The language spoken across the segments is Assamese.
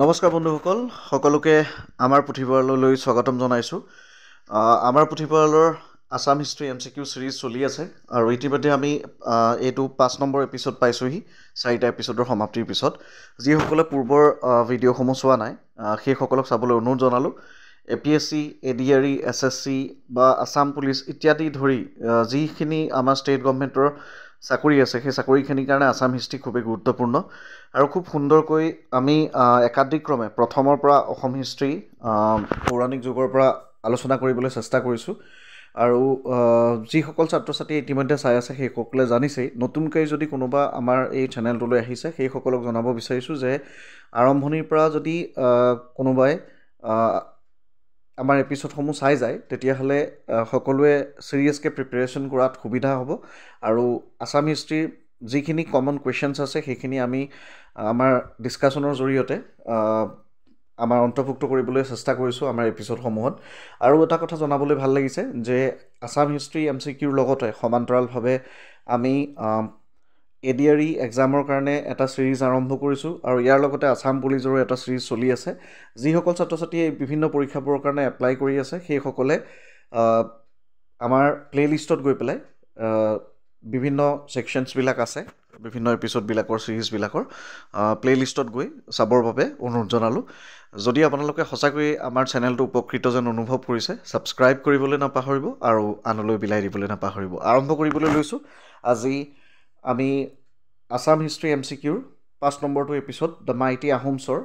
নমস্কাৰ বন্ধুসকল সকলোকে আমাৰ পুথিভঁৰাললৈ স্বাগতম জনাইছোঁ। আমাৰ পুথিভঁৰালৰ আছাম হিষ্ট্ৰী MCQ সিৰিজ চলি আছে আৰু ইতিমধ্যে আমি এইটো 5 নম্বৰ এপিছড পাইছোঁহি 4টা এপিছডৰ সমাপ্তিৰ পিছত। যিসকলে পূৰ্বৰ ভিডিঅ'সমূহ চোৱা নাই সেইসকলক চাবলৈ অনুৰোধ জনালোঁ। APSC, ADRE, SSC বা আছাম পুলিচ ইত্যাদি ধৰি যিখিনি আমাৰ ষ্টেট গভৰ্ণমেণ্টৰ চাকৰি আছে সেই চাকৰিখিনিৰ কাৰণে আছাম হিষ্ট্ৰী খুবেই গুৰুত্বপূৰ্ণ আৰু খুব সুন্দৰকৈ আমি একাদিক্ৰমে প্ৰথমৰ পৰা অসম হিষ্ট্ৰী পৌৰাণিক যুগৰ পৰা আলোচনা কৰিবলৈ চেষ্টা কৰিছোঁ। আৰু যিসকল ছাত্ৰ ছাত্ৰী ইতিমধ্যে চাই আছে সেইসকলে জানিছেই। নতুনকৈ যদি কোনোবা আমাৰ এই চেনেলটোলৈ আহিছে সেইসকলক জনাব বিচাৰিছোঁ যে আৰম্ভণিৰ পৰা যদি কোনোবাই আমাৰ এপিছডসমূহ চাই যায় তেতিয়াহ'লে সকলোৱে চিৰিয়াছকৈ প্ৰিপেৰেশ্যন কৰাত সুবিধা হ'ব আৰু আছাম হিষ্ট্ৰীৰ যিখিনি কমন কুৱেশ্যনছ আছে সেইখিনি আমি আমাৰ ডিছকাশ্যনৰ জৰিয়তে আমাৰ অন্তৰ্ভুক্ত কৰিবলৈ চেষ্টা কৰিছোঁ আমাৰ এপিছডসমূহত। আৰু এটা কথা জনাবলৈ ভাল লাগিছে যে আছাম হিষ্ট্ৰী MCQৰ লগতে সমান্তৰালভাৱে আমি ADRE এক্সামৰ কাৰণে এটা চিৰিজ আৰম্ভ কৰিছোঁ আৰু ইয়াৰ লগতে আছাম পুলিচৰো এটা চিৰিজ চলি আছে। যিসকল ছাত্ৰ ছাত্ৰীয়ে বিভিন্ন পৰীক্ষাবোৰৰ কাৰণে এপ্লাই কৰি আছে সেইসকলে আমাৰ প্লে'লিষ্টত গৈ পেলাই বিভিন্ন ছেকশ্যনছবিলাক আছে বিভিন্ন এপিছডবিলাকৰ চিৰিজবিলাকৰ প্লে'লিষ্টত গৈ চাবৰ বাবে অনুৰোধ জনালোঁ। যদি আপোনালোকে সঁচাকৈয়ে আমাৰ চেনেলটো উপকৃত যেন অনুভৱ কৰিছে ছাবস্ক্ৰাইব কৰিবলৈ নাপাহৰিব আৰু আনলৈ বিলাই দিবলৈ নাপাহৰিব। আৰম্ভ কৰিবলৈ লৈছোঁ। আজি আমি আছাম হিষ্ট্ৰী MCQৰ 5 নম্বৰটো এপিছড দ্য মাইটি আহোমছৰ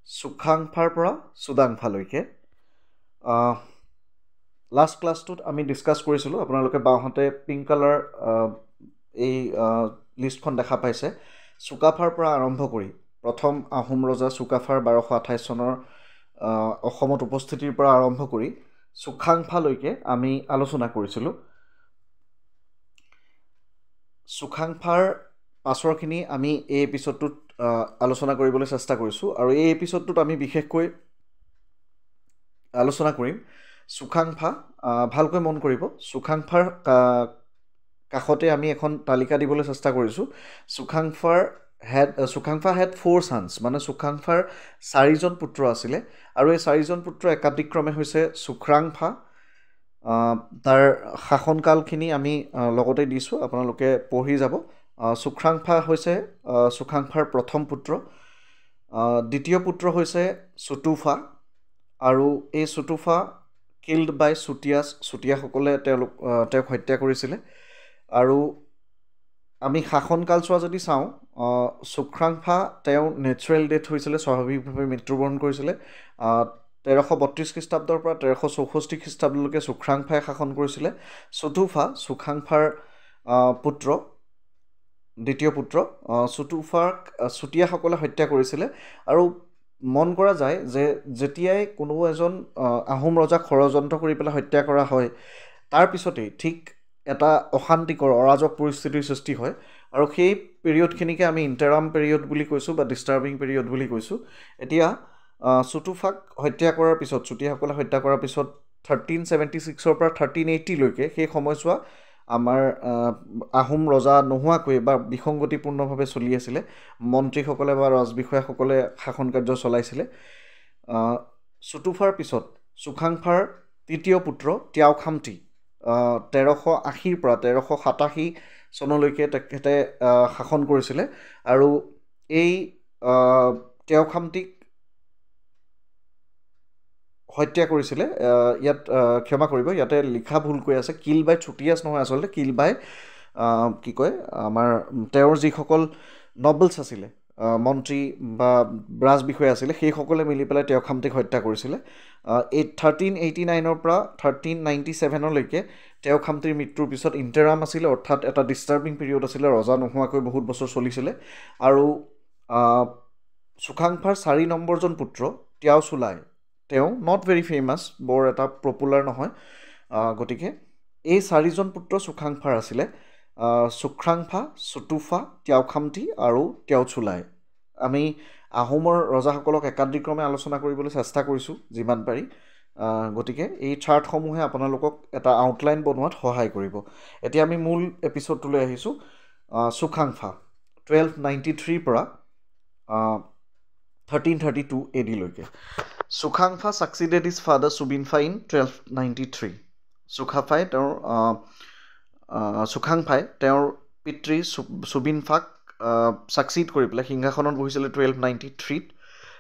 চুকাফাৰ পৰা চুডাংফালৈকে। লাষ্ট ক্লাছটোত আমি ডিছকাছ কৰিছিলোঁ। আপোনালোকে বাওঁহাতে পিংক কালাৰ এই লিষ্টখন দেখা পাইছে। চুকাফাৰ পৰা আৰম্ভ কৰি প্ৰথম আহোম ৰজা চুকাফাৰ 1228 চনৰ অসমত উপস্থিতিৰ পৰা আৰম্ভ কৰি চুকাফালৈকে আমি আলোচনা কৰিছিলোঁ। চুকাফাৰ পাছৰখিনি আমি এই এপিছডটোত আলোচনা কৰিবলৈ চেষ্টা কৰিছোঁ আৰু এই এপিছডটোত আমি বিশেষকৈ আলোচনা কৰিম চুকাফা। ভালকৈ মন কৰিব, চুকাফাৰ কাষতে আমি এখন তালিকা দিবলৈ চেষ্টা কৰিছোঁ। চুকাফা হেড 4 sons, মানে চুকাফাৰ 4জন পুত্ৰ আছিলে আৰু এই 4জন পুত্ৰ একাদিক্ৰমে হৈছে চুখ্ৰাংফা। তাৰ শাসনকালখিনি আমি লগতে দিছোঁ, আপোনালোকে পঢ়ি যাব। চুখ্ৰাংফা হৈছে চুকাফাৰ প্ৰথম পুত্ৰ। দ্বিতীয় পুত্ৰ হৈছে চুতুফা আৰু এই চুতুফা কিল্ড বাই চুটিয়াছ, চুতীয়াসকলে তেওঁক হত্যা কৰিছিলে। আৰু আমি শাসনকাল চোৱা যদি চাওঁ চুখ্ৰাংফা তেওঁ নেচাৰেল ডেথ হৈছিলে, স্বাভাৱিকভাৱে মৃত্যুবৰণ কৰিছিলে। 1332 খ্ৰীষ্টাব্দৰ পৰা 1364 খ্ৰীষ্টাব্দলৈকে চুখ্ৰাংফাই শাসন কৰিছিলে। চুতুফা চুখ্ৰাংফাৰ পুত্ৰ, দ্বিতীয় পুত্ৰ। চুতুফাক চুতীয়াসকলে হত্যা কৰিছিলে আৰু মন কৰা যায় যে যেতিয়াই কোনো এজন আহোম ৰজাক ষড়যন্ত্ৰ কৰি পেলাই হত্যা কৰা হয় তাৰ পিছতেই ঠিক এটা অশান্তিকৰ অৰাজক পৰিস্থিতিৰ সৃষ্টি হয় আৰু সেই পিৰিয়ডখিনিকে আমি ইণ্টাৰাম পিৰিয়ড বুলি কৈছোঁ বা ডিষ্টাৰ্বিং পিৰিয়ড বুলি কৈছোঁ। এতিয়া চুতুফাক হত্যা কৰাৰ পিছত, চুতীয়াসকলে হত্যা কৰাৰ পিছত 1376 পৰা 1380লৈকে সেই সময়ছোৱা আমাৰ আহোম ৰজা নোহোৱাকৈ বা বিসংগতিপূৰ্ণভাৱে চলি আছিলে। মন্ত্ৰীসকলে বা ৰাজবিষয়াসকলে শাসন কাৰ্য চলাইছিলে। চুতুফাৰ পিছত চুকাফাৰ তৃতীয় পুত্ৰ ত্যাওখামতি 1380 পৰা 1387 চনলৈকে তেখেতে শাসন কৰিছিলে আৰু এই ত্যাওখামতিক হত্যা কৰিছিলে। ইয়াত ক্ষমা কৰিব, ইয়াতে লিখা ভুলকৈ আছে, কিল বাই চুটিয়াছ নহয়, আচলতে কিল বাই আমাৰ তেওঁৰ যিসকল নবলছ আছিলে, মন্ত্ৰী বা ৰাজবিষয়া আছিলে, সেইসকলে মিলি পেলাই ত্যাওখামতিক হত্যা কৰিছিলে। 1389 পৰা 1397লৈকে ত্যাওখামতিৰ মৃত্যুৰ পিছত ইণ্টাৰাম আছিলে, অৰ্থাৎ এটা ডিষ্টাৰ্বিং পিৰিয়ড আছিলে, ৰজা নোহোৱাকৈ বহুত বছৰ চলিছিলে। আৰু চুকাফাৰ 4 নম্বৰজন পুত্ৰ ত্যাওচুলাই, তেওঁ নট ভেৰি ফেমাছ, বৰ এটা পপুলাৰ নহয়। গতিকে এই 4জন পুত্ৰ চুকাফাৰ আছিলে, চুখ্ৰাংফা, চুতুফা, ত্যাওখামতি আৰু ত্যাওচুলাই। আমি আহোমৰ ৰজাসকলক একাদিক্ৰমে আলোচনা কৰিবলৈ চেষ্টা কৰিছোঁ যিমান পাৰি। গতিকে এই চাৰ্টসমূহে আপোনালোকক এটা আউটলাইন বনোৱাত সহায় কৰিব। এতিয়া আমি মূল এপিছডটোলৈ আহিছোঁ। চুকাফা 1293 পৰা 1332 AD লৈকে সুখাংফা succeeded his father Subinfa in 1293 সুখাংফাই তেওঁৰ পিতৃ সুবিনফাক ছাকচিড কৰি পেলাই সিংহাসনত বহিছিলে 1293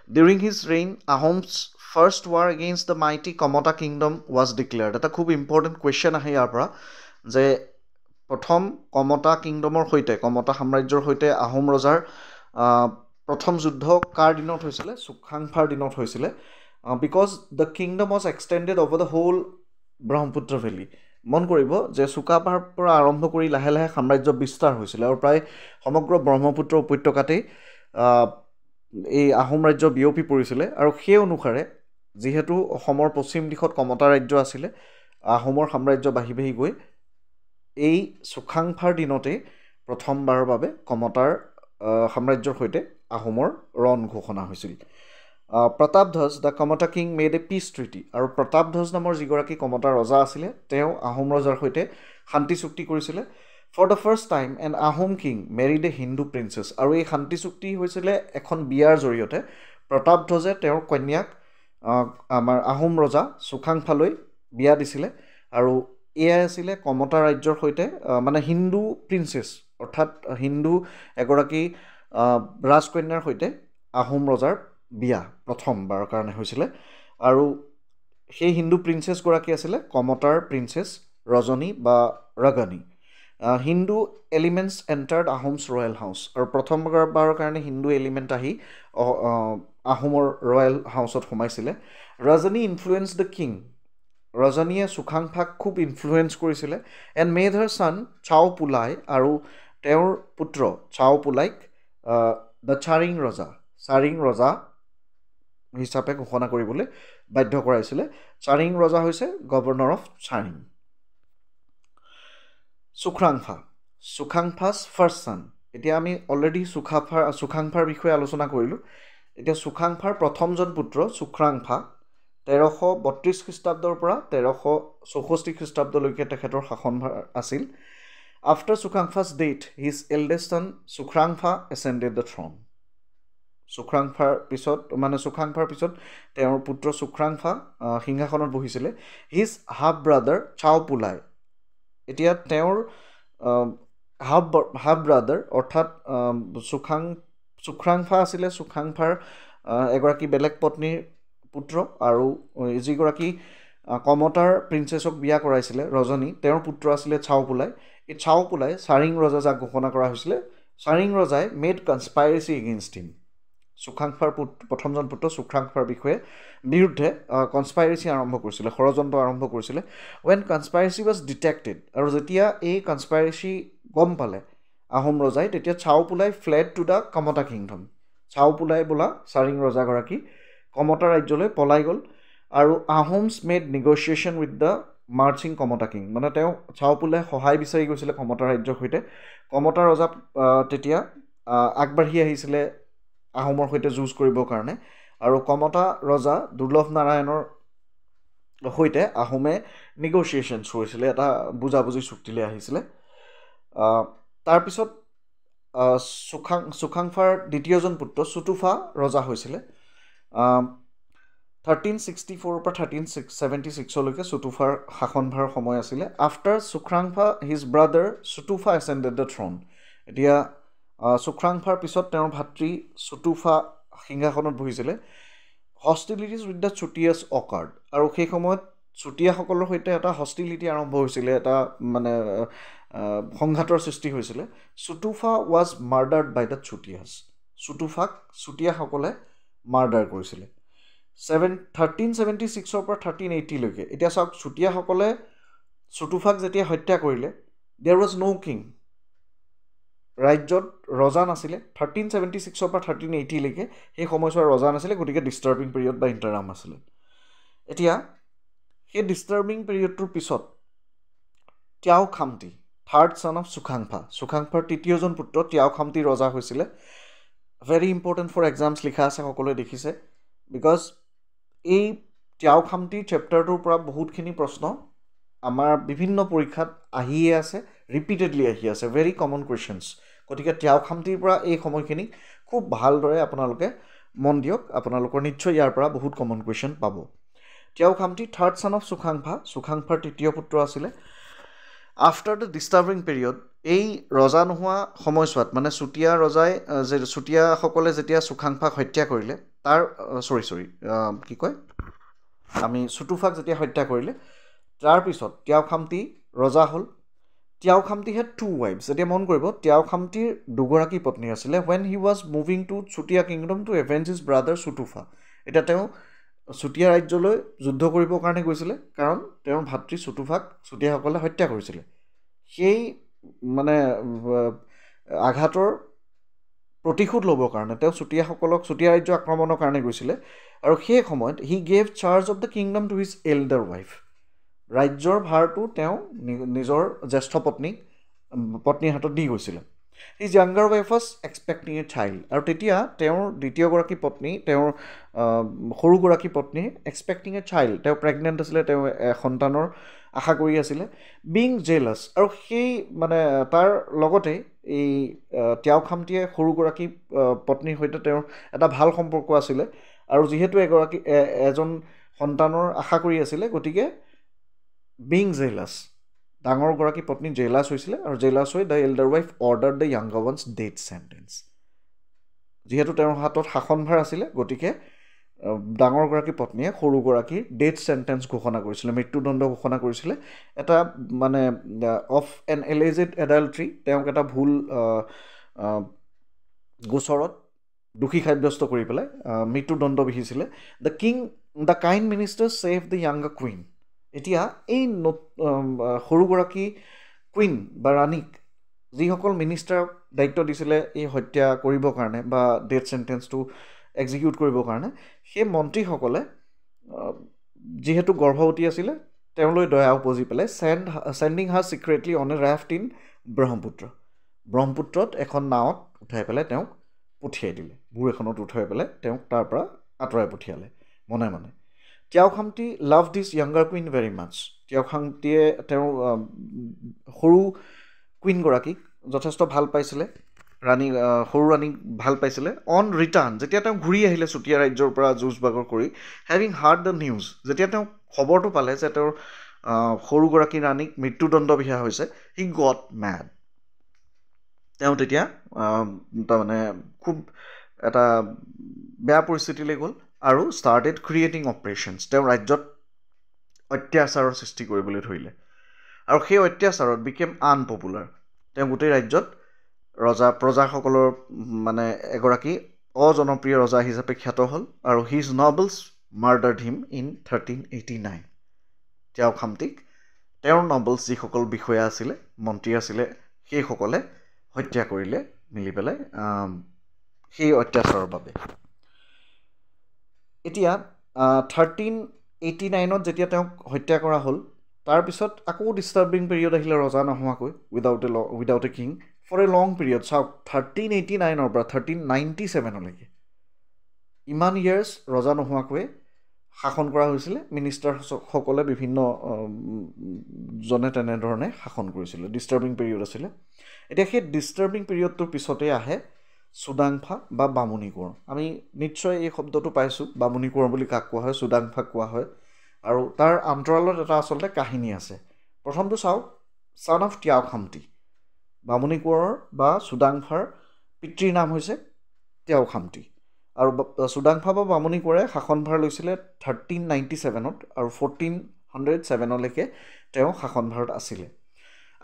During his reign, Ahom's first war against the mighty Komata kingdom was declared. এটা খুব ইম্পৰ্টেণ্ট কুৱেশ্যন আহে ইয়াৰ পৰা যে প্ৰথম কমতা কিংডমৰ সৈতে কমতা সাম্ৰাজ্যৰ সৈতে আহোম ৰজাৰ প্ৰথম যুদ্ধ কাৰ দিনত হৈছিলে সুখাংফাৰ দিনত হৈছিলে because the kingdom was extended over the whole Brahmaputra valley মন কৰিব যে চুকাফাৰ পৰা আৰম্ভ কৰি লাহে লাহে সাম্ৰাজ্য বিস্তাৰ হৈছিলে আৰু প্ৰায় সমগ্ৰ ব্ৰহ্মপুত্ৰ উপত্যকাতেই এই আহোম ৰাজ্য বিয়পি পৰিছিলে আৰু সেই অনুসাৰে যিহেতু অসমৰ পশ্চিম দিশত কমতা ৰাজ্য আছিলে আহোমৰ সাম্ৰাজ্য বাঢ়ি বাঢ়ি গৈ এই সুখাংফাৰ দিনতে প্ৰথমবাৰৰ বাবে কমতাৰ সাম্ৰাজ্যৰ সৈতে আহোমৰ ৰণ ঘোষণা হৈছিল Pratapdhwaj the Kamata king made a peace treaty আৰু প্ৰতাপধ্বজ নামৰ যিগৰাকী কমতা ৰজা আছিলে তেওঁ আহোম ৰজাৰ সৈতে শান্তি চুক্তি কৰিছিলে For the first time, an Ahom king married a Hindu princess. আৰু এই শান্তি চুক্তি হৈছিলে এখন বিয়াৰ জৰিয়তে প্ৰতাপধ্বজে তেওঁৰ কন্যাক আমাৰ আহোম ৰজা সুখাংফালৈ বিয়া দিছিলে আৰু এয়াই আছিলে কমতা ৰাজ্যৰ সৈতে মানে হিন্দু প্ৰিন্সেছ অৰ্থাৎ হিন্দু এগৰাকী ৰাজকন্যাৰ সৈতে আহোম ৰজাৰ বিয়া প্ৰথমবাৰৰ কাৰণে হৈছিলে আৰু সেই হিন্দু প্ৰিন্সেছগৰাকী আছিলে কমতাৰ প্ৰিন্সেছ ৰজনী বা Ragani Hindu elements entered Ahoms royal house আৰু প্ৰথমবাৰৰ কাৰণে হিন্দু এলিমেণ্ট আহি আহোমৰ ৰয়েল হাউচত সোমাইছিলে ৰজনী ইনফ্লুৱেঞ্চ দ্য কিং ৰজনীয়ে সুখাংফাক খুব ইনফ্লুৱেঞ্চ কৰিছিলে এণ্ড মেড হাৰ ছান চাও পুলাই আৰু তেওঁৰ পুত্ৰ চাও পুলাইক দ্য চাৰিং ৰজা হিচাপে ঘোষণা কৰিবলৈ বাধ্য কৰাইছিলে চাৰিং ৰজা হৈছে গভৰ্ণৰ অফ চাৰিং সুখাংফাছ ফাৰ্ষ্ট ছান এতিয়া আমি অলৰেডি সুখাংফাৰ বিষয়ে আলোচনা কৰিলোঁ এতিয়া সুখাংফাৰ প্ৰথমজন পুত্ৰ সুখাংফা 1332 খ্ৰীষ্টাব্দৰ পৰা 1364 খ্ৰীষ্টাব্দলৈকে তেখেতৰ শাসনভাৰ আছিল after Sukhangpha's death his eldest son Sukhangpha ascended the throne সুখাংফাৰ পিছত তেওঁৰ পুত্ৰ সুখাংফা সিংহাসনত বহিছিলে হিজ হাফ ব্ৰাদাৰ চাও পুলাই এতিয়া তেওঁৰ হাফ ব্ৰাদাৰ অৰ্থাৎ সুখাংফা আছিলে সুখাংফাৰ এগৰাকী বেলেগ পত্নীৰ পুত্ৰ আৰু যিগৰাকী কমতাৰ প্ৰিন্সেছক বিয়া কৰাইছিলে ৰজনী তেওঁৰ পুত্ৰ আছিলে চাও পুলাই এই চাও পুলাই চাৰিং ৰজা যাক ঘোষণা কৰা হৈছিলে চাৰিং ৰজাই মেড কনস্পাইৰেচি এগেইনষ্ট হিম সুখাংফাৰ প্ৰথমজন পুত্ৰ সুখাংফাৰ বিৰুদ্ধে কনস্পাইৰেচি আৰম্ভ কৰিছিলে ষড়যন্ত্ৰ আৰম্ভ কৰিছিলে ৱেন কনস্পাইৰেচি ৱাজ ডিটেক্টেড আৰু যেতিয়া এই কনস্পাইৰেচি গম পালে আহোম ৰজাই তেতিয়া Chao Pulai fled to the Kamata kingdom Chao Pulai বোলা চাৰিং ৰজাগৰাকী কমতা ৰাজ্যলৈ পলাই গ'ল আৰু Ahoms made negotiation with the marching Kamata king মানে তেওঁ চাও পুলাই সহায় বিচাৰি গৈছিলে কমতা ৰাজ্যৰ সৈতে কমতা ৰজা তেতিয়া আগবাঢ়ি আহিছিলে আহোমৰ সৈতে যুঁজ কৰিবৰ কাৰণে আৰু কমতা ৰজা দুৰ্লভ নাৰায়ণৰ সৈতে আহোমে নেগচিয়েশ্যনছ হৈছিলে এটা বুজাবুজি চুক্তিলৈ আহিছিলে তাৰপিছত সুখাংফাৰ দ্বিতীয়জন পুত্ৰ চুতুফা ৰজা হৈছিলে 1364 পৰা 1376লৈকে চুতুফাৰ শাসনভাৰ সময় আছিলে after Sukhangpha his brother Sutupha ascended the throne এতিয়া সুখাংফাৰ পিছত তেওঁৰ ভাতৃ চুতুফা সিংহাসনত বহিছিলে হষ্টিলিটিজ উইথ দ্য চুটিয়াছ অকাৰ্ড আৰু সেই সময়ত চুতীয়াসকলৰ সৈতে এটা হষ্টিলিটি আৰম্ভ হৈছিলে এটা মানে সংঘাতৰ সৃষ্টি হৈছিলে Sutuphaa was মাৰ্ডাৰ্ড by the চুটিয়াছ চুতুফাক চুতীয়াসকলে murder কৰিছিলে 1376 পৰা 1380লৈকে এতিয়া চাওক চুতীয়াসকলে চুতুফাক যেতিয়া হত্যা কৰিলে দেয়াৰ ৱাজ ন' কিং ৰাজ্যত ৰজা নাছিলে 1376 পৰা 1380লৈকে সেই সময়ছোৱাৰ ৰজা নাছিলে গতিকে ডিষ্টাৰ্বিং পিৰিয়ড বা ইণ্টাৰাম আছিলে এতিয়া সেই ডিষ্টাৰ্বিং পিৰিয়ডটোৰ পিছত তিয়াও খামতি থাৰ্ড ছান অফ সুখাংফাৰ তৃতীয়জন পুত্ৰ তিয়াও খামতি ৰজা হৈছিলে ভেৰি ইম্পৰ্টেণ্ট ফৰ এক্সামছ লিখা আছে সকলোৱে দেখিছে বিকজ এই তিয়াও খামতি চেপ্টাৰটোৰ পৰা বহুতখিনি প্ৰশ্ন আমাৰ বিভিন্ন পৰীক্ষাত আহিয়ে আছে ৰিপিটেডলি আহি আছে ভেৰি কমন কুৱেশ্যনছ গতিকে তিয়াও খামতিৰ পৰা এই সময়খিনি খুব ভালদৰে আপোনালোকে মন দিয়ক আপোনালোকৰ নিশ্চয় ইয়াৰ পৰা বহুত কমন কুৱেশ্যন পাব তিয়াও খামতি থাৰ্ড ছান অফ চুখাংফাৰ তৃতীয় পুত্ৰ আছিলে আফটাৰ দ্য ডিষ্টাৰ্বিং পিৰিয়ড এই ৰজা নোহোৱা সময়ছোৱাত মানে চুতীয়া ৰজাই যে চুতীয়াসকলে যেতিয়া চুখাংফাক হত্যা কৰিলে তাৰ কি কয় আমি চুটুফাক যেতিয়া হত্যা কৰিলে তাৰপিছত তিয়াও খামতি ৰজা হ'ল তিয়াও খামতি had 2 wives যেতিয়া মন কৰিব তিয়াও খামতিৰ দুগৰাকী পত্নী আছিলে when he was moving to Chutia kingdom to avenge his brother চুটুফা এটা তেওঁ চুতীয়া ৰাজ্যলৈ যুদ্ধ কৰিবৰ কাৰণে গৈছিলে কাৰণ তেওঁৰ ভাতৃ চুটুফাক চুতীয়াসকলে হত্যা কৰিছিলে সেই মানে আঘাতৰ প্ৰতিশোধ ল'বৰ কাৰণে তেওঁ চুতীয়াসকলক চুতীয়া ৰাজ্য আক্ৰমণৰ কাৰণে গৈছিলে আৰু সেই সময়ত he gave charge of the kingdom to his elder wife ৰাজ্যৰ ভাৰটো তেওঁ নিজৰ জ্যেষ্ঠ পত্নীৰ হাতত দি গৈছিলে his younger wife was expecting a child আৰু তেতিয়া তেওঁৰ দ্বিতীয়গৰাকী পত্নী তেওঁৰ সৰুগৰাকী পত্নী এক্সপেক্টিং এ চাইল্ড তেওঁ প্ৰেগনেণ্ট আছিলে তেওঁ সন্তানৰ আশা কৰি আছিলে বিং জেলাছ আৰু সেই মানে তাৰ লগতে এই তিয়াও খামতিয়ে সৰুগৰাকী পত্নীৰ সৈতে তেওঁৰ এটা ভাল সম্পৰ্ক আছিলে আৰু যিহেতু এজন সন্তানৰ আশা কৰি আছিলে গতিকে বিং জেলাছ ডাঙৰগৰাকী পত্নী জেলাছ হৈছিলে আৰু জেলাছ হৈ the elder wife order the younger one's death sentence যিহেতু তেওঁৰ হাতত শাসনভাৰ আছিলে গতিকে ডাঙৰগৰাকী পত্নীয়ে সৰুগৰাকীৰ ডেথ চেণ্টেন্স ঘোষণা কৰিছিলে মৃত্যুদণ্ড ঘোষণা কৰিছিলে এটা মানে অফ এন এলিজেড এডাল্ট্ৰি তেওঁক এটা ভুল গোচৰত দোষী সাব্যস্ত কৰি পেলাই মৃত্যুদণ্ড বিহিছিলে the kind minister save the younger queen এতিয়া এই সৰুগৰাকী কুইন বা ৰাণীক যিসকল মিনিষ্টাৰক দায়িত্ব দিছিলে এই হত্যা কৰিবৰ কাৰণে বা ডেথ চেণ্টেন্সটো এক্সিকিউট কৰিবৰ কাৰণে সেই মন্ত্ৰীসকলে যিহেতু গৰ্ভৱতী আছিলে তেওঁলৈ দয়া উপজি পেলাই sending her secretly on a raft in ব্ৰহ্মপুত্ৰত এখন নাৱত উঠাই পেলাই তেওঁক পঠিয়াই দিলে বুৰ এখনত উঠাই পেলাই তেওঁক তাৰ পৰা আঁতৰাই পঠিয়ালে মনে মনে তিয়াও খামতি লাভ দিছ য়াংগাৰ কুইন ভেৰি মাছ তিয়াও খামতিয়ে তেওঁৰ সৰু কুইনগৰাকীক যথেষ্ট ভাল পাইছিলে সৰু ৰাণীক ভাল পাইছিলে অন ৰিটাৰ্ণ যেতিয়া তেওঁ ঘূৰি আহিলে চুতীয়া ৰাজ্যৰ পৰা যুঁজ বাগৰ কৰি হেভিং হাৰ্ড দ্য নিউজ যেতিয়া তেওঁ খবৰটো পালে যে তেওঁৰ সৰুগৰাকী ৰাণীক মৃত্যুদণ্ড বিহা হৈছে হি গট মেড তেওঁ তেতিয়া তাৰমানে খুব এটা বেয়া পৰিস্থিতিলৈ গ'ল আৰু ষ্টাৰ্টেড ক্ৰিয়েটিং অপাৰেশ্যনছ তেওঁ ৰাজ্যত অত্যাচাৰৰ সৃষ্টি কৰিবলৈ ধৰিলে আৰু সেই অত্যাচাৰত বিকেম আনপপুলাৰ তেওঁ গোটেই ৰাজ্যত প্ৰজাসকলৰ মানে এগৰাকী অজনপ্ৰিয় ৰজা হিচাপে খ্যাত হ'ল আৰু হিজ নবেলছ মাৰ্ডাৰ্ড হিম ইন 1389 তিয়াও খামতিক তেওঁৰ নবেলছ যিসকল বিষয়া আছিলে মন্ত্ৰী আছিলে সেইসকলে হত্যা কৰিলে মিলি পেলাই সেই অত্যাচাৰৰ বাবে এতিয়া 1389ত যেতিয়া তেওঁক হত্যা কৰা হ'ল তাৰপিছত আকৌ ডিষ্টাৰ্বিং পিৰিয়ড আহিলে ৰজা নোহোৱাকৈ without a king for a long period চাওক 1389ৰ পৰা 1397লৈকে ইমান ইয়াৰ্ছ ৰজা নোহোৱাকৈ শাসন কৰা হৈছিলে মিনিষ্টাৰসকলে বিভিন্ন জনে তেনেধৰণে শাসন কৰিছিলে ডিষ্টাৰ্বিং পিৰিয়ড আছিলে এতিয়া সেই ডিষ্টাৰ্বিং পিৰিয়ডটোৰ পিছতে আহে চুডাংফা বা বামুণী কোঁৱৰ আমি নিশ্চয় এই শব্দটো পাইছোঁ বামুণী কোঁৱৰ বুলি কাক কোৱা হয় চুডাংফাক কোৱা হয় আৰু তাৰ অন্তৰালত এটা আচলতে কাহিনী আছে প্ৰথমটো চাওক ছান অফ তিয়াও খামতি বামুণী কোঁৱৰৰ বা চুডাংফাৰ পিতৃৰ নাম হৈছে তিয়াও খামতি আৰু চুডাংফা বা বামুণী কোঁৱৰে শাসনভাৰ লৈছিলে 1397ত আৰু 1407লৈকে তেওঁ শাসনভাৰত আছিলে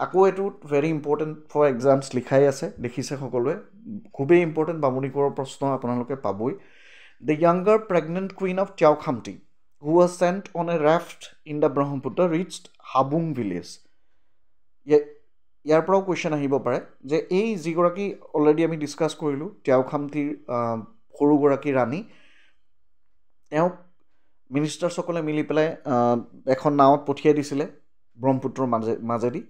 আকৌ এইটো ভেৰি ইম্পৰ্টেণ্ট ফৰ এক্সামছ লিখাই আছে দেখিছে সকলোৱে খুবেই ইম্পৰ্টেণ্ট বামুণী কোঁৱৰৰ প্ৰশ্ন আপোনালোকে পাবই the younger pregnant queen of তিয়াও খামতি who was sent on a raft in the Brahmaputra reached Habung village ইয়াৰ পৰাও কুৱেশ্যন আহিব পাৰে যে এই যিগৰাকী অলৰেডি আমি ডিছকাছ কৰিলোঁ তিয়াও খামতিৰ সৰুগৰাকী ৰাণী তেওঁক মিনিষ্টাৰ্ছসকলে মিলি পেলাই এখন নাৱত পঠিয়াই দিছিলে ব্ৰহ্মপুত্ৰৰ মাজেদি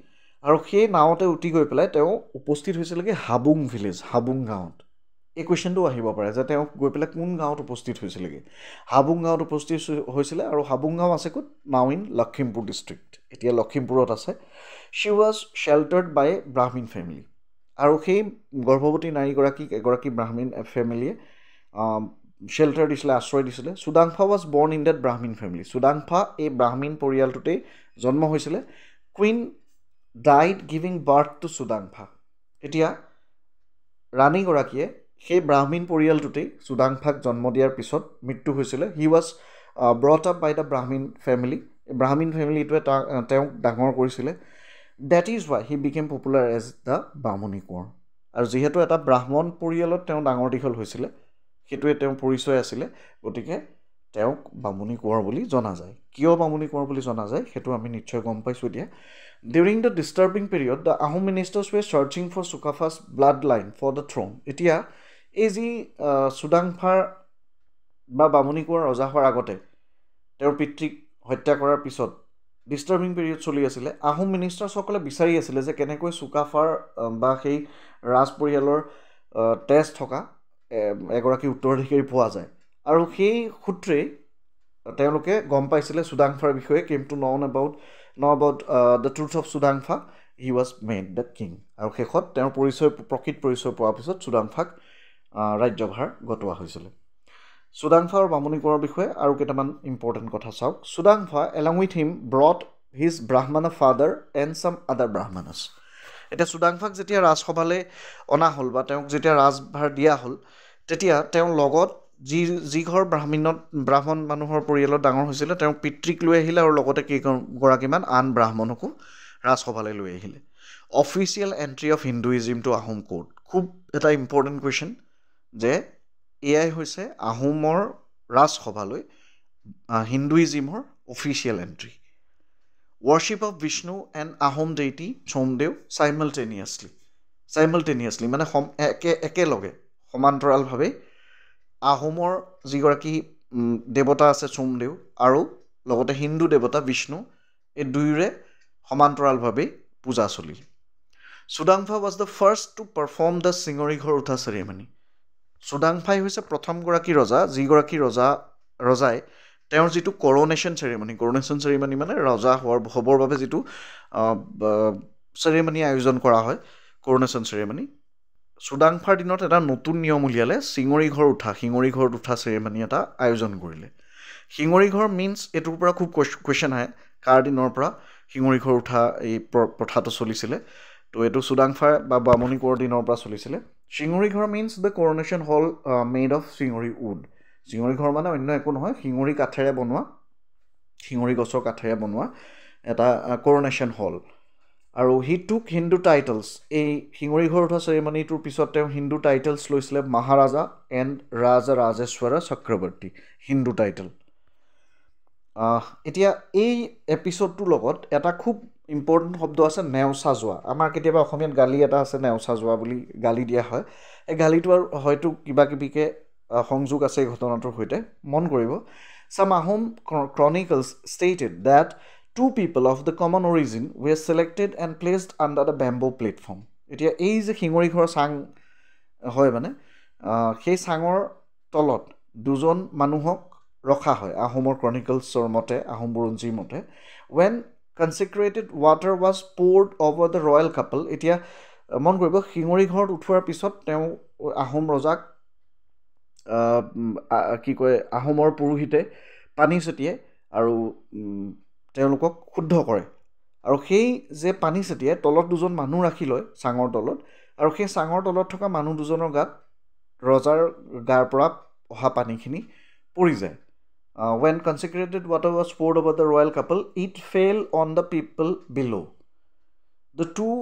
আৰু সেই নাৱতে উটি গৈ পেলাই তেওঁ উপস্থিত হৈছিলেগৈ হাবুং ভিলেজ হাবুং গাঁৱত এই কুৱেশ্যনটো আহিব পাৰে যে তেওঁ গৈ পেলাই কোন গাঁৱত উপস্থিত হৈছিলেগৈ হাবুং গাঁৱত উপস্থিত হৈছিলে আৰু হাবুং গাঁও আছে ক'ত নাও ইন লখিমপুৰ ডিষ্ট্ৰিক্ট এতিয়া লখিমপুৰত আছে শ্বি was শ্বেল্টাৰ্ড by A Brahmin family আৰু সেই গৰ্ভৱতী নাৰীগৰাকীক এগৰাকী ব্ৰাহ্মীণ ফেমিলিয়ে shelter দিছিলে আশ্ৰয় দিছিলে সুদাংফা was born in that Brahmin family সুদাংফা এই ব্ৰাহ্মণ পৰিয়ালটোতেই জন্ম হৈছিলে queen died giving birth to সুদাংফা এতিয়া ৰাণী গৰাকীয়ে সেই ব্ৰাহ্মণ পৰিয়ালটোতেই সুদাংফাক জন্ম দিয়াৰ পিছত মৃত্যু হৈছিলে he was brought up by the Brahmin family Brahmin family টোৱে তেওঁক ডাঙৰ কৰিছিলে that is why he became popular as the বামুণী কোঁৱৰ আৰু যেহেতু এটা ব্ৰাহ্মণ পৰিয়ালত তেওঁ ডাঙৰ দীঘল হৈছিলে হেতুৱে তেওঁ পৰিচয় আছিল গতিকে তেওঁক বামুণী কোঁৱৰ বুলি জনা যায় কিয় বামুণী কোঁৱৰ বুলি জনা যায় হেতু আমি নিশ্চয় গম পাইছো দিয়া during the disturbing period the Ahom ministers were searching for Sukafa's bloodline for the throne এতিয়া এই যি সুদাংফাৰ বা বামুণী কোঁৱৰ ৰজা হোৱাৰ আগতে তেওঁৰ পিতৃক হত্যা কৰাৰ পিছত disturbing period চলি আছিল আহোম মিনিষ্টাৰ্ছ সকলে বিচাৰি আছিল যে কেনেকৈ সুকাফাৰ বা সেই ৰাজ পৰিয়ালৰ টেষ্ট থকা এগৰাকী উত্তৰাধিকাৰী পোৱা যায় আৰু সেই সূত্ৰে তেওঁলোকে গম পাইছিল সুদাংফাৰ বিষয়ে came to know about the truth of সুদাংফা he was made the king আৰু শেষত তেওঁৰ প্ৰকৃত পৰিচয় পোৱাৰ পিছত সুদাংফাক ৰাজ্যভাৰ গতোৱা হৈছিল সুদাংফা আৰু বামুণী কোঁৱৰৰ বিষয়ে আৰু কেইটামান ইম্পৰ্টেণ্ট কথা চাওক সুদাংফা along with him brought his brahmana father and some other brahmanas এতিয়া সুদাংফাক যেতিয়া ৰাজসভালৈ অনা হ'ল বা তেওঁক যেতিয়া ৰাজভাৰ দিয়া হ'ল তেতিয়া তেওঁ লগত যি ঘৰ ব্ৰাহ্মণ মানুহৰ পৰিয়ালত ডাঙৰ হৈছিল তেওঁ পিতৃক লৈ আহিলে আৰু লগতে কেইগৰাকীমান আন ব্ৰাহ্মণকো ৰাজসভালৈ লৈ আহিলে official entry of Hinduism to Ahom court খুব এটা ইম্পৰ্টেণ্ট কুৱেশ্যন যে এয়াই হৈছে আহোমৰ ৰাজসভালৈ হিন্দুইজমৰ official entry worship of Vishnu and Ahom deity Somdev simultaneously মানে একেলগে সমান্তৰালভাৱে আহোমৰ যিগৰাকী দেৱতা আছে সোমদেৱ আৰু লগতে হিন্দু দেৱতা বিষ্ণু এই দুয়োৰে সমান্তৰালভাৱে পূজা চলিল সুদাংফা was the first to perform the সিঙৰিঘৰ উঠা ceremony সুদাংফাই হৈছে প্ৰথমগৰাকী ৰজা যিগৰাকী ৰজাই তেওঁৰ যিটো কৰনেশ্যন চেৰেমনি মানে ৰজা হ'বৰ বাবে যিটো চেৰেমনি আয়োজন কৰা হয় কৰনেশ্যন চেৰেমনি সুদাংফাৰ দিনত এটা নতুন নিয়ম উলিয়ালে শিঙৰিঘৰত উঠা চেৰেমনি এটা আয়োজন কৰিলে শিঙৰিঘৰ মিন্স এটোৰ পৰা খুব কুৱেশ্যন আহে কাৰ দিনৰ পৰা শিঙৰিঘৰ উঠা এই প্ৰথাটো চলিছিলে তো এটো সুদাংফা বা বামুণী কোঁৱৰৰ দিনৰ পৰা চলিছিলে Singarighar means the coronation hall made of Singari wood Singari Ghar মানে অন্য একো নহয় শিঙৰি কাঠেৰে বনোৱা শিঙৰি গছৰ কাঠেৰে বনোৱা এটা কৰনেশ্যন হল আৰু হি টুক হিন্দু টাইটেলছ এই শিঙৰি ঘৰ উঠা চেৰেমনিটোৰ পিছত তেওঁ হিন্দু টাইটেলছ লৈছিলে মহাৰাজা এণ্ড ৰাজেশ্বৰ চক্ৰৱৰ্তী হিন্দু টাইটেল এতিয়া এই এপিছডটোৰ লগত এটা খুব ইম্পৰ্টেণ্ট শব্দ আছে নেওচা যোৱা আমাৰ কেতিয়াবা অসমীয়াত গালি এটা আছে নেওচা যোৱা বুলি গালি দিয়া হয় এই গালিটো আৰু হয়তো কিবা কিবিকে সংযোগ আছে এই ঘটনাটোৰ সৈতে মন কৰিব some Ahom chronicles stated that two people of the common origin were selected and placed under the bamboo platform এতিয়া এই যে শিঙৰি ঘৰ চাং হয় মানে সেই চাঙৰ তলত দুজন মানুহক ৰখা হয় আহোমৰ ক্ৰনিকলছৰ মতে আহোম বুৰঞ্জীৰ মতে when consecrated water was poured over the royal couple এতিয়া মন কৰিব শিঙৰি ঘৰত উঠোৱাৰ পিছত তেওঁ আহোম ৰজাক কি কয় আহোমৰ পুৰোহিতে পানী ছটিয়াই আৰু তেওঁলোকক শুদ্ধ কৰে আৰু সেই যে পানী ছটিয়াই তলত দুজন মানুহ ৰাখি লয় চাঙৰ তলত আৰু সেই চাঙৰ তলত থকা মানুহ দুজনৰ গাত ৰজাৰ গাৰ পৰা অহা পানীখিনি পৰি যায় when consecrated water was poured over the royal couple it fell on the people below the two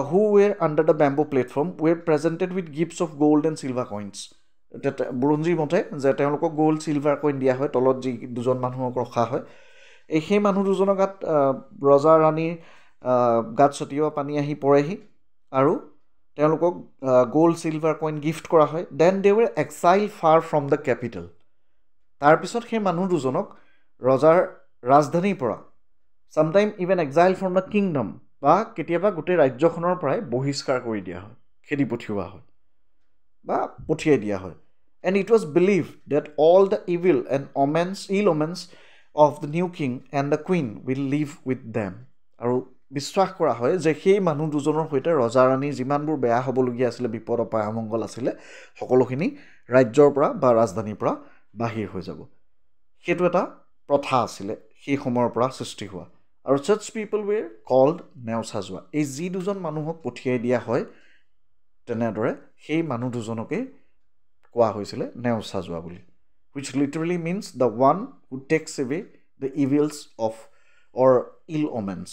who were under the bamboo platform were presented with gifts of gold and silver coins বুৰঞ্জীৰ মতে যে তেওঁলোকক গোল্ড চিলভাৰ কইন দিয়া হয় তলত যি দুজন মানুহক ৰখা হয় এই সেই মানুহ দুজনৰ গাত ৰজা ৰাণীৰ গাত ছটিওৱা পানী আহি পৰেহি আৰু তেওঁলোকক গোল্ড চিলভাৰ কইন গিফ্ট কৰা হয় then they were exile far from the capital তাৰপিছত সেই মানুহ দুজনক ৰজাৰ ৰাজধানীৰ পৰা sometime even exile from the kingdom বা কেতিয়াবা গোটেই ৰাজ্যখনৰ পৰাই বহিষ্কাৰ কৰি দিয়া হয় খেদি পঠিওৱা হয় বা পঠিয়াই দিয়া হয় and it was believed that all the evil and ill omens of the new king and the queen will live with them আৰু বিশ্বাস কৰা হয় যে সেই মানুহ দুজনৰ সৈতে ৰজা ৰাণী যিমানবোৰ বেয়া হ'বলগীয়া আছিল বিপদ অপায় অমংগল আছিল সকলোখিনি ৰাজ্যৰ পৰা বা ৰাজধানীৰ পৰা বাহিৰ হৈ যাব সেইটো এটা প্ৰথা আছিলে সেই সময়ৰ পৰা সৃষ্টি হোৱা আৰু such people were called নেওচাজোৱা এই যি দুজন মানুহক পঠিয়াই দিয়া হয় তেনেদৰে সেই মানুহ দুজনকে কোৱা হৈছিলে নেওচাজোৱা বুলি which literally means the one who takes away the evils of or ill omens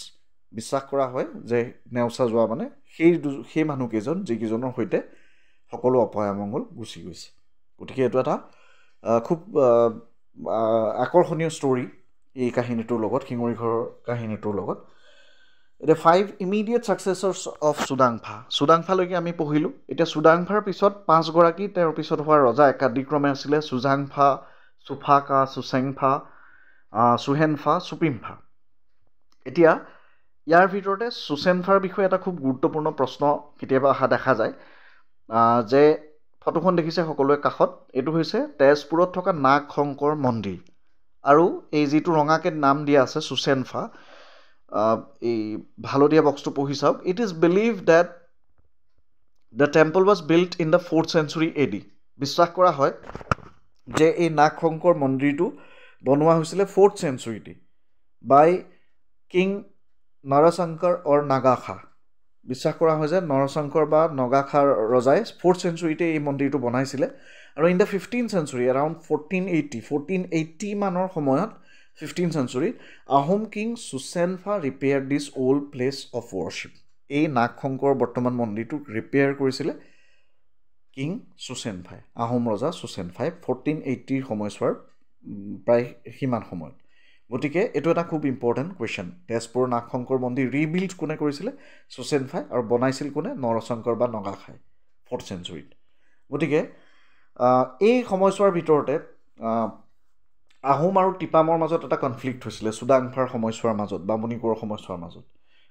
বিশ্বাস কৰা হয় যে নেওচাজোৱা মানে সেই মানুহকেইজন যিকেইজনৰ সৈতে সকলো অপয়ামংগল গুচি গৈছে গতিকে এইটো এটা খুব আকৰ্ষণীয় ষ্টৰী এই কাহিনীটোৰ লগত শিঙৰি ঘৰৰ কাহিনীটোৰ লগত এতিয়া 5 ইমিডিয়েট ছাকচেছৰ্ছ অফ চুডাংফালৈকে আমি পঢ়িলোঁ এতিয়া চুডাংফাৰ পিছত 5 গৰাকী তেওঁৰ পিছত হোৱা ৰজা একাদিক্ৰমে আছিলে চুজাংফা চুফাকা চুচেংফা চুহেনফা চুপিমফা এতিয়া ইয়াৰ ভিতৰতে চুচেনফাৰ বিষয়ে এটা খুব গুৰুত্বপূৰ্ণ প্ৰশ্ন কেতিয়াবা অহা দেখা যায় যে ফটোখন দেখিছে সকলোৱে কাষত এইটো হৈছে তেজপুৰত থকা নাগ শংকৰ মন্দিৰ আৰু এই যিটো ৰঙাকে নাম দিয়া আছে চুচেনফা এই ভালদীয়া বক্সটো পঢ়ি চাওক it is believe date the temple was built in the 4th century AD বিশ্বাস কৰা হয় যে এই নাগ শংকৰ মন্দিৰটো বনোৱা হৈছিলে 4th century বাই কিং নৰশংকৰ অৰ নাগাখা বিশ্বাস কৰা হয় যে নৰশংকৰ বা নগাখাৰ ৰজাই 4th century এই মন্দিৰটো বনাইছিলে আৰু in the 15th century around 1480 মানৰ সময়ত 15th century Ahom king Susenphaa repair this old place of worship এই নাগ শংকৰ বৰ্তমান মন্দিৰটো ৰিপেয়াৰ কৰিছিলে কিং চুচেনফাই আহোম ৰজা চুচেনফাই 1480 সময়ছোৱাৰ প্ৰায় সিমান সময়ত গতিকে এইটো এটা খুব ইম্পৰ্টেণ্ট কুৱেশ্যন তেজপুৰৰ নাগ শংকৰ মন্দিৰ ৰিবিল্ড কোনে কৰিছিলে চুচেনফাই আৰু বনাইছিল কোনে নৰশংকৰ বা নগাখাই 4th century গতিকে এই সময়ছোৱাৰ ভিতৰতে আহোম আৰু টিপামৰ মাজত এটা কনফ্লিক্ট হৈছিলে চুডাংফাৰ সময়ছোৱাৰ মাজত বামুণী কোঁৱৰৰ সময়ছোৱাৰ মাজত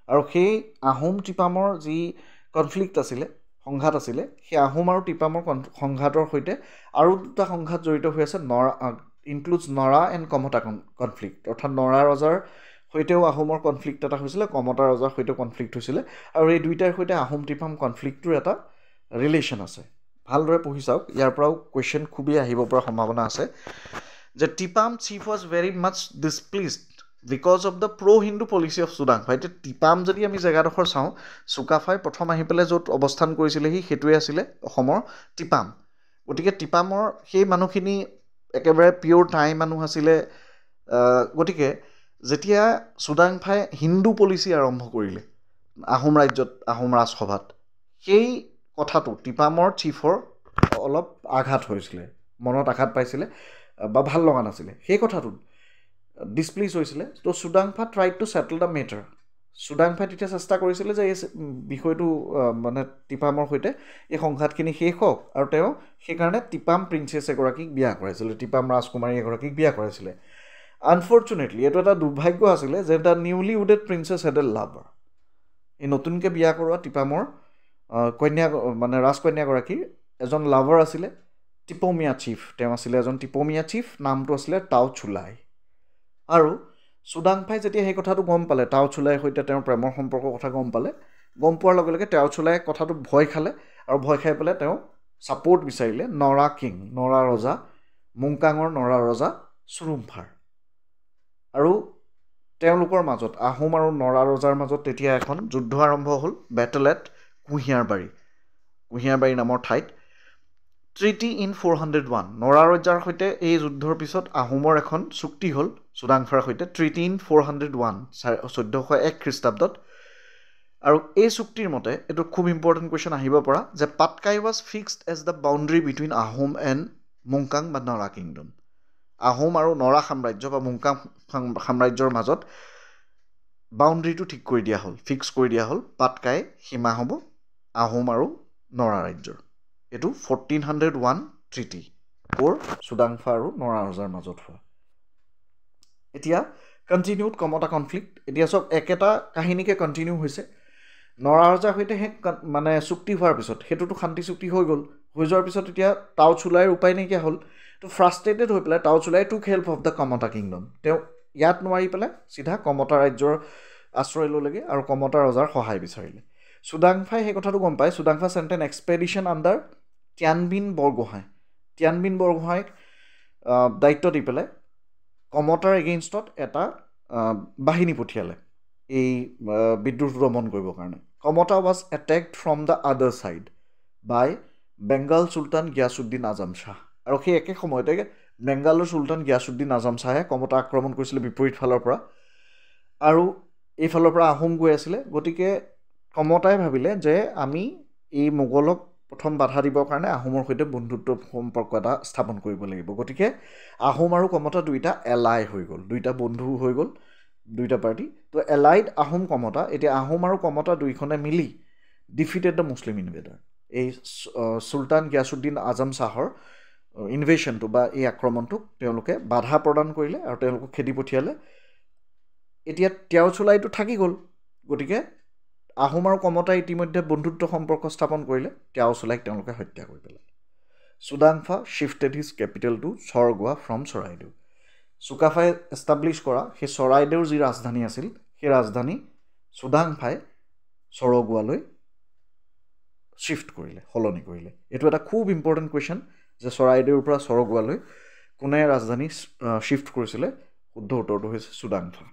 আৰু সেই আহোম টিপামৰ যি কনফ্লিক্ট আছিলে সংঘাত আছিলে সেই আহোম আৰু টিপামৰ সংঘাতৰ সৈতে আৰু দুটা সংঘাত জড়িত হৈ আছে ইনক্লুডছ নৰা এণ্ড কমতা কনফ্লিক্ট অৰ্থাৎ নৰা ৰজাৰ সৈতেও আহোমৰ কনফ্লিক্ট এটা হৈছিলে কমতা ৰজাৰ সৈতেও কনফ্লিক্ট হৈছিলে আৰু এই দুইটাৰ সৈতে আহোম টিপাম কনফ্লিক্টটোৰ এটা ৰিলেশ্যন আছে ভালদৰে পঢ়ি চাওক ইয়াৰ পৰাও কুৱেশ্যন খুবেই আহিব পৰা সম্ভাৱনা আছে যে Tipam chief was very much displeased because of the pro' Hindu policy of Sudangpha এতিয়া টিপাম যদি আমি জেগাডোখৰ চাওঁ চুকাফাই প্ৰথম আহি পেলাই য'ত অৱস্থান কৰিছিলেহি সেইটোৱে আছিলে অসমৰ টিপাম গতিকে টিপামৰ সেই মানুহখিনি একেবাৰে পিয়'ৰ টাই মানুহ আছিলে গতিকে যেতিয়া চুডাংফাই হিন্দু পলিচি আৰম্ভ কৰিলে আহোম ৰাজ্যত আহোম ৰাজসভাত সেই কথাটো টিপামৰ চিফৰ অলপ আঘাত হৈছিলে মনত আঘাত পাইছিলে বা ভাল লগা নাছিলে সেই কথাটোত ডিছপ্লিজ হৈছিলে তো Sudangpha tried to settle the matter চুডাংফাই তেতিয়া চেষ্টা কৰিছিলে যে এই বিষয়টো মানে টিপামৰ সৈতে এই সংঘাতখিনি শেষ হওক আৰু তেওঁ সেইকাৰণে টিপাম প্ৰিন্সেছ এগৰাকীক বিয়া কৰাইছিলে টিপাম ৰাজকুমাৰী এগৰাকীক বিয়া কৰাইছিলে আনফৰ্চুনেটলি এইটো এটা দুৰ্ভাগ্য আছিলে যে the newly wedded princess had a lover এই নতুনকৈ বিয়া কৰোৱা টিপামৰ কন্যা মানে ৰাজকন্যাগৰাকীৰ এজন লাভাৰ আছিলে টিপমিয়া চিফ তেওঁ আছিলে এজন টিপমিয়া চিফ নামটো আছিলে টাও চুলাই আৰু চুডাংফাই যেতিয়া সেই কথাটো গম পালে টাও চুলাইৰ সৈতে তেওঁৰ প্ৰেমৰ সম্পৰ্কৰ কথা গম পোৱাৰ লগে লগে টাও চুলাই কথাটো ভয় খালে আৰু ভয় খাই পেলাই তেওঁ ছাপৰ্ট বিচাৰিলে নৰা কিং নৰা ৰজা মুংকাঙৰ নৰা ৰজা চুৰুম্ফাৰ আৰু তেওঁলোকৰ মাজত আহোম আৰু নৰা ৰজাৰ মাজত তেতিয়া এখন যুদ্ধ আৰম্ভ হ'ল বেটেল এট কুঁহিয়াৰবাৰী নামৰ ঠাইত ট্ৰিটি ইন 401 নৰা ৰজাৰ সৈতে এই যুদ্ধৰ পিছত আহোমৰ এখন চুক্তি হ'ল চুডাংফাৰ সৈতে ট্ৰিটি ইন 401 1401 খ্ৰীষ্টাব্দত আৰু এই চুক্তিৰ মতে এইটো খুব ইম্পৰ্টেণ্ট কুৱেশ্যন আহিব পৰা যে Patkai was fixed as the boundary between Ahom and Mungkang বা নৰা কিংডম আহোম আৰু নৰা সাম্ৰাজ্য বা মুংকাং সাম্ৰাজ্যৰ মাজত বাউণ্ডেৰীটো ঠিক কৰি দিয়া হ'ল ফিক্স কৰি দিয়া হ'ল পাটকাই সীমা হ'ব আহোম আৰু নৰা ৰাজ্যৰ এইটো 1401 ট্ৰিটি চুডাংফা আৰু নৰা ৰজাৰ মাজত হোৱা এতিয়া কণ্টিনিউড কমতা কনফ্লিক্ট এতিয়া চব একেটা কাহিনীকে কণ্টিনিউ হৈছে নৰা ৰজাৰ সৈতে সেই মানে চুক্তি হোৱাৰ পিছত সেইটোতো শান্তি চুক্তি হৈ গ'ল হৈ যোৱাৰ পিছত এতিয়া টাও চুলাইৰ উপায় নাইকিয়া হ'ল তো ফ্ৰাষ্ট্ৰেটেড হৈ পেলাই টাও চুলাই টুক help of the Kamata kingdom তেওঁ ইয়াত নোৱাৰি পেলাই চিধা কমতা ৰাজ্যৰ আশ্ৰয় ল'লেগৈ আৰু কমতা ৰজাৰ সহায় বিচাৰিলে চুডাংফাই সেই কথাটো গম পায় Sudangpha sent an expedition under Tianbin Borgohain Tianbin বৰগোহাঁইক দায়িত্ব দি পেলাই কমতাৰ এগেইনষ্টত এটা বাহিনী পঠিয়ালে এই বিদ্ৰোহ দমন কৰিবৰ কাৰণে Kamata was attacked from the other side by Bengal sultan Ghiyasuddin Azam Shah আৰু সেই একে সময়তে বেংগালৰ চুলতান গিয়াছুদ্দিন আজম শ্বাহে কমতা আক্ৰমণ কৰিছিলে বিপৰীত ফালৰ পৰা আৰু এইফালৰ পৰা আহোম গৈ আছিলে গতিকে কমতাই ভাবিলে যে আমি এই মোগলক প্ৰথম বাধা দিবৰ কাৰণে আহোমৰ সৈতে বন্ধুত্ব সম্পৰ্ক এটা স্থাপন কৰিব লাগিব গতিকে আহোম আৰু কমতা দুইটা এলাই হৈ গ'ল দুইটা বন্ধু হৈ গ'ল দুইটা পাৰ্টি তো এলাইড আহোম কমতা এতিয়া আহোম আৰু কমতা দুইখনে মিলি ডিফিটেড দ্য মুছলিম ইনভেডাৰ এই চুলতান গিয়াছুদ্দিন আজম শ্বাহৰ ইনভেশ্যনটো বা এই আক্ৰমণটোক তেওঁলোকে বাধা প্ৰদান কৰিলে আৰু তেওঁলোকক খেদি পঠিয়ালে এতিয়া তিয়াওচুলাইটো থাকি গ'ল গতিকে আহোম আৰু কমতাই ইতিমধ্যে বন্ধুত্ব সম্পৰ্ক স্থাপন কৰিলে তিয়াওচুলাইক তেওঁলোকে হত্যা কৰি পেলালে Sudangpha shifted his capital to Chargua from Charaideo চুকাফাই এষ্টাব্লিছ কৰা সেই চৰাইদেউৰ যি ৰাজধানী আছিল সেই ৰাজধানী চুদাংফাই চৰগোৱালৈ শ্বিফ্ট কৰিলে সলনি কৰিলে এইটো এটা খুব ইম্পৰ্টেণ্ট কুৱেশ্যন যে চৰাইদেউৰ পৰা চৰগোৱালৈ কোনে ৰাজধানী শ্বিফ্ট কৰিছিলে শুদ্ধ উত্তৰটো হৈছে চুদাংফা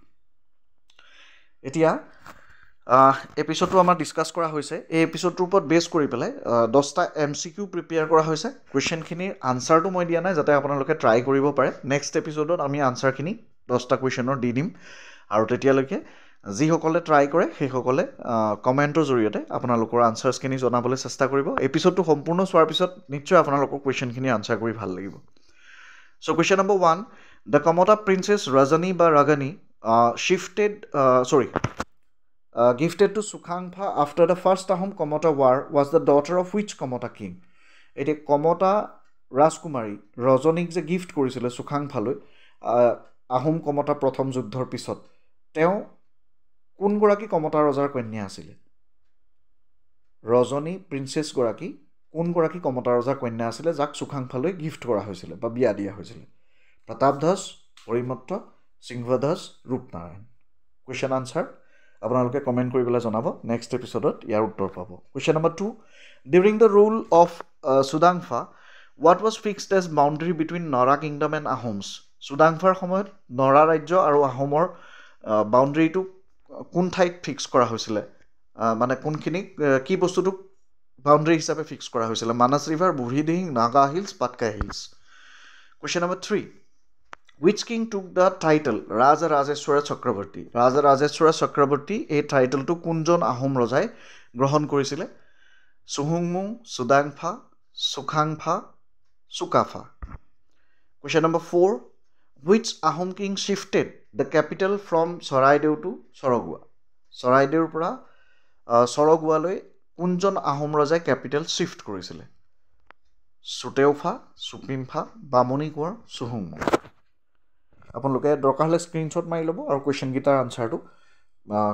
এতিয়া এপিছডটো আমাৰ ডিছকাছ কৰা হৈছে এই এপিছডটোৰ ওপৰত বেছ কৰি পেলাই 10টা MCQ প্ৰিপেয়াৰ কৰা হৈছে কুৱেশ্যনখিনিৰ আনচাৰটো মই দিয়া নাই যাতে আপোনালোকে ট্ৰাই কৰিব পাৰে নেক্সট এপিছডত আমি আনচাৰখিনি 10টা কুৱেশ্যনৰ দি দিম আৰু তেতিয়ালৈকে যিসকলে ট্ৰাই কৰে সেইসকলে কমেণ্টৰ জৰিয়তে আপোনালোকৰ আনচাৰ্ছখিনি জনাবলৈ চেষ্টা কৰিব এপিছডটো সম্পূৰ্ণ চোৱাৰ পিছত নিশ্চয় আপোনালোকৰ কুৱেশ্যনখিনি আনচাৰ কৰি ভাল লাগিব so' question number 1 the Kamata princess Rajani বা Ragani gifted to Sukhangpha after the first Ahom Komota war was the daughter of which Komota king? Ete Komota Rajkumari Rajanik je gift korisile Sukhangphaloi Ahom Komota prothom juddhor pisot teo kun goraki Komota rajar kanya asile Rajani princess goraki kun goraki Komota rajar kanya asile jak Sukhangphaloi gift kora hoisile ba biya dia hoisile Pratapdas Porimatta Singhvadas Rupnarayan question answer আপোনালোকে কমেন্ট কৰি পেলাই জনাব নেক্সট এপিছডত ইয়াৰ উত্তৰ পাব question number 2 during the rule of Sudangpha what was fixed as boundary between Nara kingdom and Ahoms চুদাংফাৰ সময়ত নৰা ৰাজ্য আৰু আহোমৰ বাউণ্ডাৰীটো কোন ঠাইত ফিক্স কৰা হৈছিলে মানে কোনখিনি কি বস্তুটোক বাউণ্ডাৰী হিচাপে ফিক্স কৰা হৈছিলে Manas river Burhidihing Naga hills Patkai hills question number 3 Which king took the title Raja Rajeshwara Chakraborty? Raja Rajeshwara Chakraborty এই টাইটেলটো কোনজন আহোম ৰজাই গ্ৰহণ কৰিছিলে সুহুংমুং সুদাংফা সুখাংফা Sukapha Question number 4 Which Ahom king shifted the capital from Saraideu to Sorogua? Saraideur পৰা Soroguaলৈ কোনজন আহোম ৰজাই ক্যাপিটেল শিফট কৰিছিলে সুতেওফা সুপিমফা বামুনি কোঁৱৰ সুহুংমুং আপোনালোকে দৰকাৰ হ'লে স্ক্ৰীনশ্বট মাৰি ল'ব আৰু কুৱেশ্যন গীটাৰ আনচাৰটো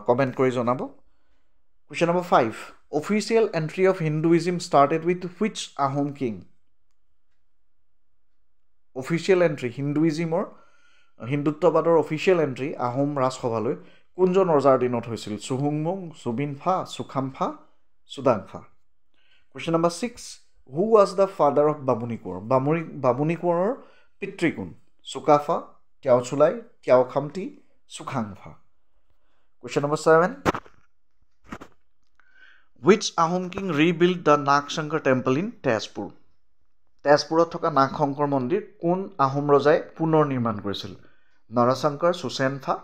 কমেণ্ট কৰি জনাব question number 5 official entry of Hinduism started with which Ahom king official entry হিন্দুইজমৰ হিন্দুত্ববাদৰ অফিচিয়েল এণ্ট্ৰি আহোম ৰাজসভালৈ কোনজন ৰজাৰ দিনত হৈছিল সুহুংমুং Subinpha Sukhampha Sudangpha question number 6 who was the father of Bamuni Konwar Bamuni কোঁৱৰৰ পিতৃ কোন Sukaphaa তিয়াওচুলাই তিয়াওখামতি সুখাংফা Question number 7 Which Ahom king rebuilt the Nagshankar temple in Tezpur? Tezpurat থকা নাগশংকৰ মন্দিৰ কোন আহোম ৰজাই পুনৰ নিৰ্মাণ কৰিছিল Narashankar সুসেনফা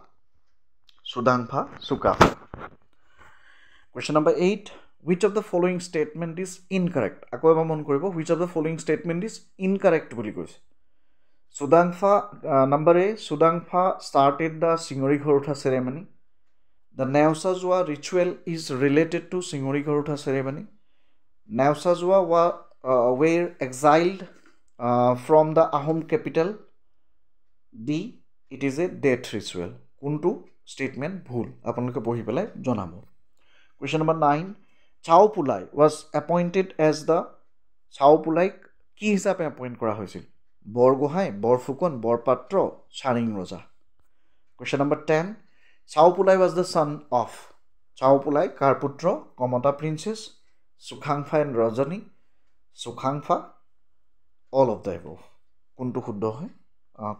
সুদাংফা Sukapha Question number 8 Which of the following statement is incorrect? আকৌ এবাৰ মন কৰিব which of the following statement is incorrect বুলি কৈছে Sudangfa, number A, Sudangfa started the Singori Gharutha ceremony. The Nausazua ritual is related to Singori Gharutha ceremony. Nausazua were exiled from the Ahom capital. D, it is a death ritual. Kuntu statement bhul. Apanloke pohi pelai jonabo. Question number 9. Chao Pulai was appointed as the Chao Pulai ki hisabe appoint kora hoisil. Borgohain Borphukan Borpatra চাৰিং ৰজা Question number 10 চাওপুলাই was the son of Chaopulai কাৰ পুত্ৰ Kamata princess Sukhangpha and Rajani Sukhangpha all of the above কোনটো শুদ্ধ হয়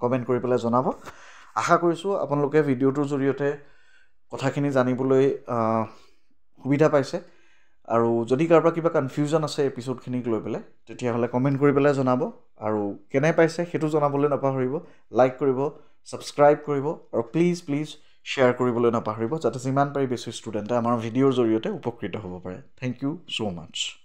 কমেণ্ট কৰি পেলাই জনাব আশা কৰিছোঁ আপোনালোকে ভিডিঅ'টোৰ জৰিয়তে কথাখিনি জানিবলৈ সুবিধা পাইছে আৰু যদি কাৰোবাৰ কিবা কনফিউজন আছে এপিছ'ডখিনিক লৈ পেলাই তেতিয়াহ'লে কমেণ্ট কৰি পেলাই জনাব আৰু কেনে পাইছে সেইটো জনাবলৈ নাপাহৰিব লাইক কৰিব ছাবস্ক্ৰাইব কৰিব আৰু প্লিজ শ্বেয়াৰ কৰিবলৈ নাপাহৰিব যাতে যিমান পাৰি বেছি ষ্টুডেণ্টে আমাৰ ভিডিঅ'ৰ জৰিয়তে উপকৃত হ'ব পাৰে থেংক ইউ ছ' মাছ